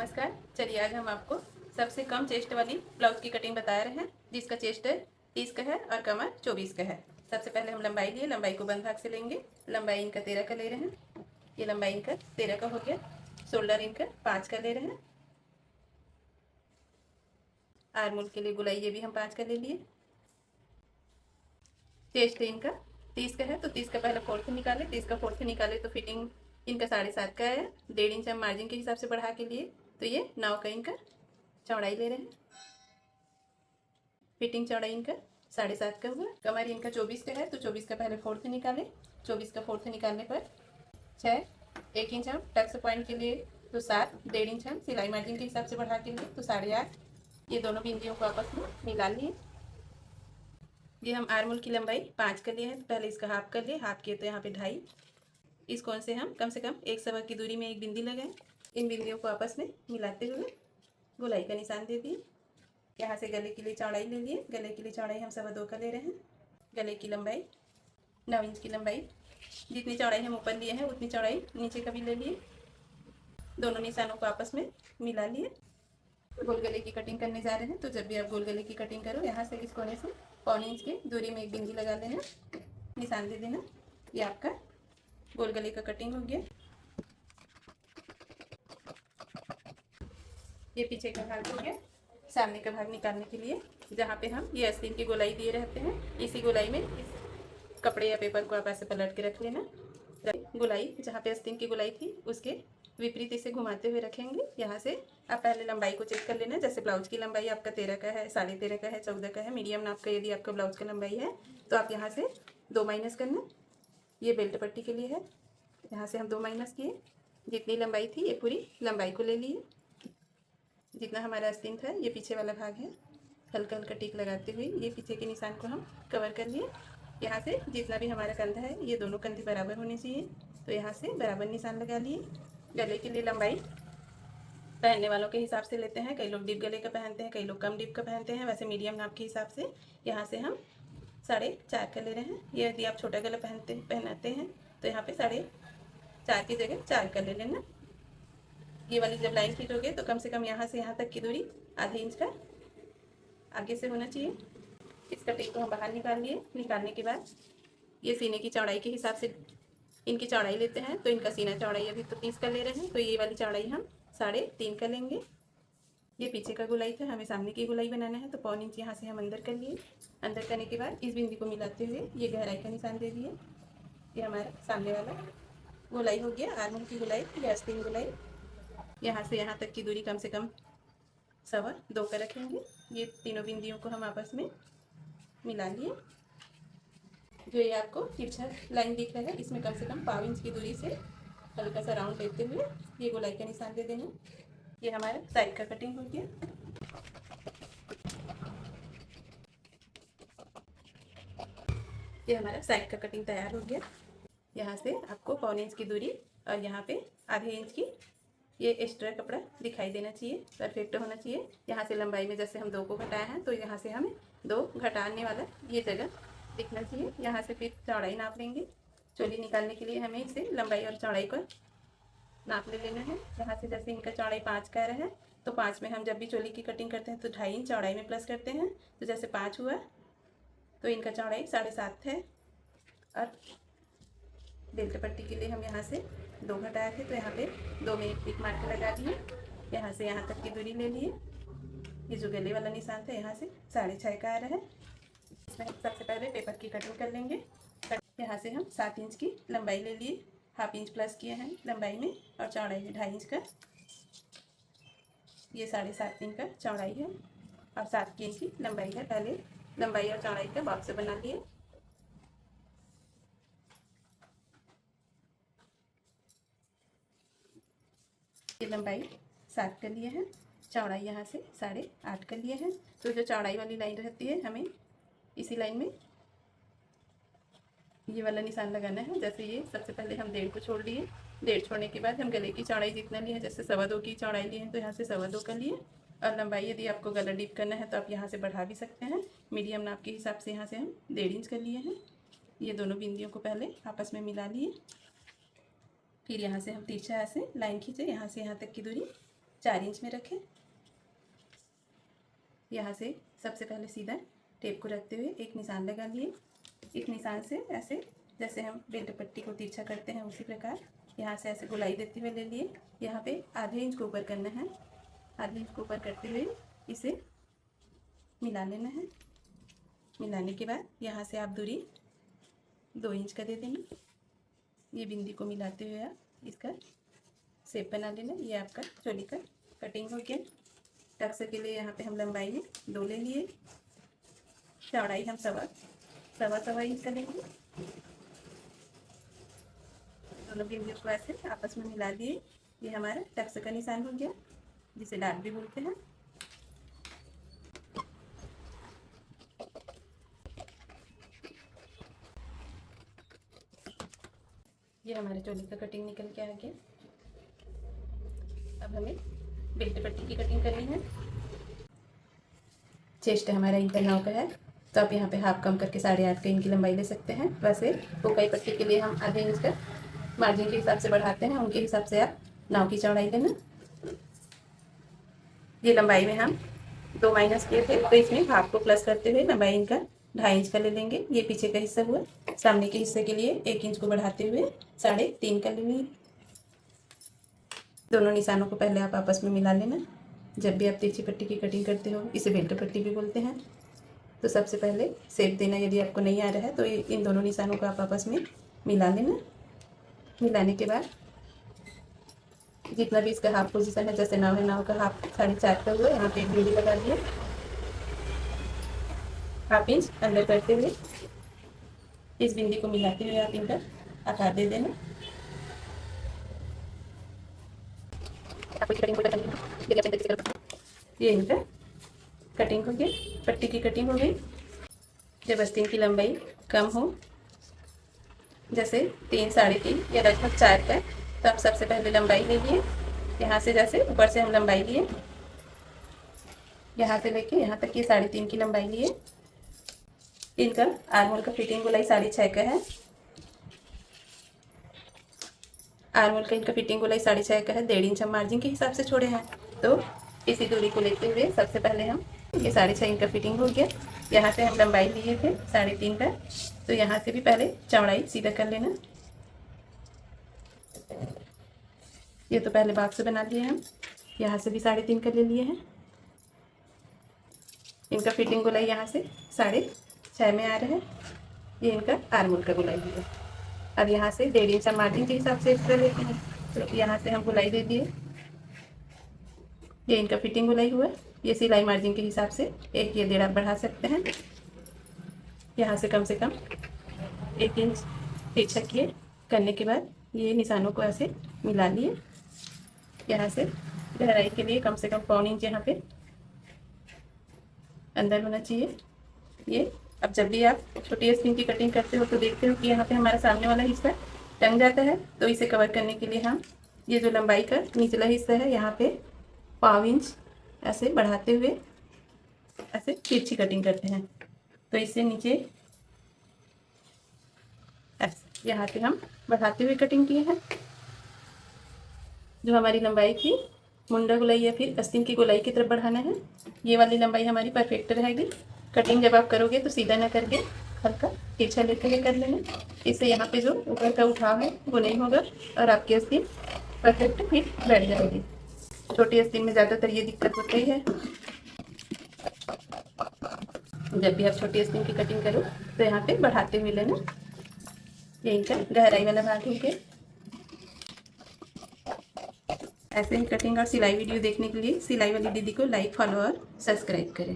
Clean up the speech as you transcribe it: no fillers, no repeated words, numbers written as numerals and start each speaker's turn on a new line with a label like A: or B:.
A: नमस्कार। चलिए आज हम आपको सबसे कम चेस्ट वाली ब्लाउज की कटिंग बता रहे हैं, जिसका चेस्ट 30 का है और कमर 24 का है। सबसे पहले हम लंबाई लिए, लंबाई को बंद भाग से लेंगे। लंबाई इनका 13 का ले रहे हैं। ये लंबाई इनका 13 का हो गया। शोल्डर इनका 5 का ले रहे हैं। आर्म के लिए गुलाई ये भी हम 5 का ले लिए। चेस्ट इनका 30 का है तो 30 का पहले फोर्थ निकाले। 30 का फोर्थ निकाले तो फिटिंग इनका 7.5 का है। 1.5 इंच हम मार्जिन के हिसाब से बढ़ा के लिए, तो ये 9 का इनका चौड़ाई ले रहे हैं। फिटिंग चौड़ाई इनका 7.5 का हुआ। कमर इनका 24 का है तो 24 का पहले फोर्थ निकाले। 24 का फोर्थ निकालने पर 6, 1 इंच हम टक्स पॉइंट के लिए तो 7, 1.5 इंच हम सिलाई मार्जिन के हिसाब से बढ़ा के लिए तो 8.5। ये दोनों बिंदियों को आपस में मिला लिए। ये हम आर्म की लंबाई 5 कर लिए हैं तो पहले इसका हाफ कर लिए। हाफ किए तो यहाँ पे 2.5। इस कोण से हम कम 1 सवा की दूरी में एक बिंदी लगाएं। इन बिंदियों को आपस में मिलाते हुए गोलाई का निशान दे दिए। यहाँ से गले के लिए चौड़ाई ले लिए। गले के लिए चौड़ाई हम 2.25 का ले रहे हैं। गले की लंबाई 9 इंच की लंबाई, जितनी चौड़ाई हम ऊपर लिए हैं उतनी चौड़ाई नीचे का भी ले लिए। दोनों निशानों को आपस में मिला लिए। गोल गले की कटिंग करने जा रहे हैं, तो जब भी आप गोल गले की कटिंग करो, यहाँ से इस कोने से 1.25 इंच की दूरी में एक बिंदी लगा लेना, निशान दे देना। ये आपका गोल गले का कटिंग हो गया। ये पीछे का भाग हो गया। सामने का भाग निकालने के लिए जहाँ पे हम ये आस्तीन की गोलाई दिए रहते हैं, इसी गोलाई में इस कपड़े या पेपर को आप ऐसे पलट के रख लेना। गोलाई जहाँ पे आस्तीन की गोलाई थी उसके विपरीत इसे घुमाते हुए रखेंगे। यहाँ से आप पहले लंबाई को चेक कर लेना। जैसे ब्लाउज की लंबाई आपका 13 का है, 13.5 का है, 14 का है, मीडियम नाप का यदि आपका ब्लाउज का लंबाई है तो आप यहाँ से 2 माइनस करना। ये बेल्ट पट्टी के लिए है। यहाँ से हम 2 माइनस किए। जितनी लंबाई थी ये पूरी लंबाई को ले लिए। जितना हमारा आस्तीन था ये पीछे वाला भाग है। हल्का हल्का टिक लगाते हुए ये पीछे के निशान को हम कवर कर लिए। यहाँ से जितना भी हमारा कंधा है ये दोनों कंधे बराबर होने चाहिए, तो यहाँ से बराबर निशान लगा लिए। गले के लिए लंबाई पहनने वालों के हिसाब से लेते हैं। कई लोग डीप गले का पहनते हैं, कई लोग कम डीप का पहनते हैं। वैसे मीडियम नाप के हिसाब से यहाँ से हम 4.5 का ले रहे हैं। ये यदि आप छोटा गला पहनाते हैं तो यहाँ पे 4.5 की जगह 4 का ले लेना। ये वाली जब लाइन खींचोगे तो कम से कम यहाँ से यहाँ तक की दूरी आधे इंच का आगे से होना चाहिए। इस कटिंग को हम बाहर निकाल लिए। निकालने के बाद ये सीने की चौड़ाई के हिसाब से इनकी चौड़ाई लेते हैं, तो इनका सीना चौड़ाई अभी तो 30 का ले रहे हैं, तो ये वाली चौड़ाई हम 3.5 का लेंगे। ये पीछे का गोलाई था, हमें सामने की गोलाई बनाना है, तो 1.25 इंच यहाँ से हम अंदर कर लिए। अंदर करने के बाद इस बिंदी को मिलाते हुए ये गहराई का निशान दे दिए। ये हमारा सामने वाला गोलाई हो गया। आर्म की गोलाई या आस्तीन गोलाई। यहाँ से यहाँ तक की दूरी कम से कम 2.25 का रखेंगे। ये तीनों बिंदियों को हम आपस में मिला लिए। जो ये आपको तिरछा लाइन दिख रहा है, इसमें कम से कम 1/4 इंच की दूरी से हल्का सा राउंड लेते हुए ये गोलाई का निशान दे देना। ये हमारा साइड का कटिंग हो गया। ये हमारा साइड का कटिंग तैयार हो गया। यहाँ से आपको 1/4 इंच की दूरी और यहाँ पे आधे इंच की ये एक्स्ट्रा कपड़ा दिखाई देना चाहिए, परफेक्ट होना चाहिए। यहाँ से लंबाई में जैसे हम 2 को घटाए हैं, तो यहाँ से हमें 2 घटाने वाला ये जगह दिखना चाहिए। यहाँ से फिर चौड़ाई नाप लेंगे। चोली निकालने के लिए हमें इसे लंबाई और चौड़ाई को नाप ले लेना है। यहाँ से जैसे इनका चौड़ाई 5 का है, तो 5 में हम जब भी चोली की कटिंग करते हैं तो 2.5 इंच चौड़ाई में प्लस करते हैं। तो जैसे 5 हुआ तो इनका चौड़ाई 7.5 है। और बेल्ट पट्टी के लिए हम यहाँ से 2 घटाए थे, तो यहाँ पे 2 में एक टिक मार के लगा दिए। यहाँ से यहाँ तक की दूरी ले लिए। ये जो गले वाला निशान था यहाँ से 6.5 का आ रहा है। इसमें हम सबसे पहले पेपर की कटिंग कर लेंगे। यहाँ से हम 7 इंच की लंबाई ले लिए। हाफ इंच प्लस किए हैं लंबाई में और चौड़ाई में 2.5 इंच का। ये 7.5 इंच का चौड़ाई है और 7 इंच की लंबाई है। पहले लंबाई और चौड़ाई का बॉक्स बना लिए। ये लंबाई 7 कर लिए हैं, चौड़ाई यहाँ से 8.5 कर लिए हैं। तो जो चौड़ाई वाली लाइन रहती है हमें इसी लाइन में ये वाला निशान लगाना है। जैसे ये सबसे पहले हम 1.5 को छोड़ लिए। 1.5 छोड़ने के बाद हम गले की चौड़ाई जितना लिए हैं, जैसे 2.25 की चौड़ाई लिए हैं तो यहाँ से 2.25 का लिए। और लंबाई यदि आपको गला डीप करना है तो आप यहाँ से बढ़ा भी सकते हैं। मीडियम नाप के हिसाब से यहाँ से हम 1.5 इंच कर लिए हैं। ये दोनों बिंदियों को पहले आपस में मिला लिए। फिर यहाँ से हम तिरछा ऐसे लाइन खींचे, यहाँ से यहाँ तक की दूरी 4 इंच में रखें। यहाँ से सबसे पहले सीधा टेप को रखते हुए एक निशान लगा लिए। इस निशान से ऐसे जैसे हम बेल्ट पट्टी को तिरछा करते हैं उसी प्रकार यहाँ से ऐसे गोलाई देते हुए ले लिए। यहाँ पे आधे इंच को ऊपर करना है। आधे इंच को ऊपर करते हुए इसे मिला लेना है। मिलाने के बाद यहाँ से आप दूरी 2 इंच का दे देंगे। ये बिंदी को मिलाते हुए आप इसका शेप बना लेना। ये आपका चोली का कटिंग हो गया। टक्स के लिए यहाँ पे हम लंबाई में 2 ले लिए। चौड़ाई हम सवा इंच का लेंगे। दोनों बिंदियों को ऐसे आपस में मिला दिए। ये हमारा टक्स का निशान हो गया, जिसे डाट भी बोलते हैं। ये हमारे चोली का कटिंग निकल के आ गया। अब हमें बेल्ट पट्टी की कटिंग करनी है। चेस्ट हमारा इंच 9 का है, तो आप यहाँ पे हाफ कम करके 8.5 इंच की लंबाई ले सकते हैं। वैसे पोकाई पट्टी के लिए हम आधे इंच का मार्जिन के हिसाब से बढ़ाते हैं, उनके हिसाब से आप 9 की चौड़ाई लेना। ये लंबाई में हम 2 माइनस किए थे, तो इसमें हाफ को प्लस करते हुए लंबाई इनका 2.5 इंच का ले लेंगे। ये पीछे का हिस्सा हुआ। सामने के हिस्से के लिए 1 इंच को बढ़ाते हुए 3.5 का लेंगे। दोनों निशानों को पहले आप आपस में मिला लेना। जब भी आप तिरछी पट्टी की कटिंग करते हो, इसे बेल्ट पट्टी भी बोलते हैं, तो सबसे पहले शेप देना यदि आपको नहीं आ रहा है तो इन दोनों निशानों को आप आपस में मिला लेना। मिलाने के बाद जितना भी इसका हाफ पोजीशन है, जैसे 9 है, 9 का हाफ 4.5 का हुआ। यहाँ पे एक बिंदी लगा दिया। हाफ इंच अंदर करते हुए इस बिंदी को मिलाते हुए आप इनका आकार दे देना। ये इनका कटिंग हो गया। पट्टी की कटिंग हो गई। जब आस्तीन की लंबाई कम हो, जैसे 3, 3.5 या लगभग 4 का, तो आप सबसे पहले लंबाई लीजिए। यहाँ से जैसे ऊपर से हम लंबाई लिए, यहाँ से लेके यहाँ तक ये 3.5 की लंबाई लिए। इनका आर्मोल का फिटिंग गोलाई 6.5 का है। आर्मोल का इनका फिटिंग गोलाई 6.5 का है। 1.5 इंच हम मार्जिन के हिसाब से छोड़े हैं, तो इसी दूरी को लेते हुए सबसे पहले हम ये 6.5 इंच का फिटिंग हो गया। यहाँ से हम लंबाई लिए थे 3.5 का, तो यहाँ से भी पहले चौड़ाई सीधा कर लेना। ये तो पहले बॉक्स बना लिए हम। यहाँ से भी 3.5 का ले लिए हैं। इनका फिटिंग गोलाई यहाँ से 6.5 में आ रहा है। ये इनका आर्मोल का गोलाई है। अब यहाँ से 1.5 इंच हम मार्जिन के हिसाब से एक्स्ट्रा लेते हैं, तो यहाँ से हम गोलाई दे दिए। ये इनका फिटिंग गोलाई हुआ। ये सिलाई मार्जिन के हिसाब से 1 या 1.5 आप बढ़ा सकते हैं। यहाँ से कम 1 इंच तिरछा किए करने के बाद ये निशानों को ऐसे मिला लिए। यहाँ से गहराई के लिए कम 1.25 इंच यहाँ पे अंदर होना चाहिए। ये अब जब भी आप छोटी आस्तीन की कटिंग करते हो तो देखते हो कि यहाँ पे हमारा सामने वाला हिस्सा टंग जाता है, तो इसे कवर करने के लिए हम ये जो लंबाई का निचला हिस्सा है यहाँ पे 1/4 इंच ऐसे बढ़ाते हुए ऐसे तिरछी कटिंग करते हैं। तो इससे नीचे ऐसे यहाँ पे हम बढ़ाते हुए कटिंग किए हैं। जो हमारी लंबाई थी मुंडा गोलाई या फिर आस्तीन की गोलाई की तरफ बढ़ाना है। ये वाली लंबाई हमारी परफेक्ट रहेगी। कटिंग जब आप करोगे तो सीधा ना करके हल्का तिरछा लेते हुए कर लेना। इससे यहाँ पे जो ऊपर का उठाव है वो नहीं होगा और आपकी आस्तीन परफेक्ट फिट बैठ जाएगी। छोटी आस्तीन में ज़्यादातर ये दिक्कत होती है। जब भी आप छोटी आस्तीन की कटिंग करो तो यहाँ पे बढ़ाते हुए लेना। ये इनका गहराई वाला भाग हो गया। ऐसे ही कटिंग और सिलाई वीडियो देखने के लिए सिलाई वाली दीदी को लाइक, फॉलो और सब्सक्राइब करें।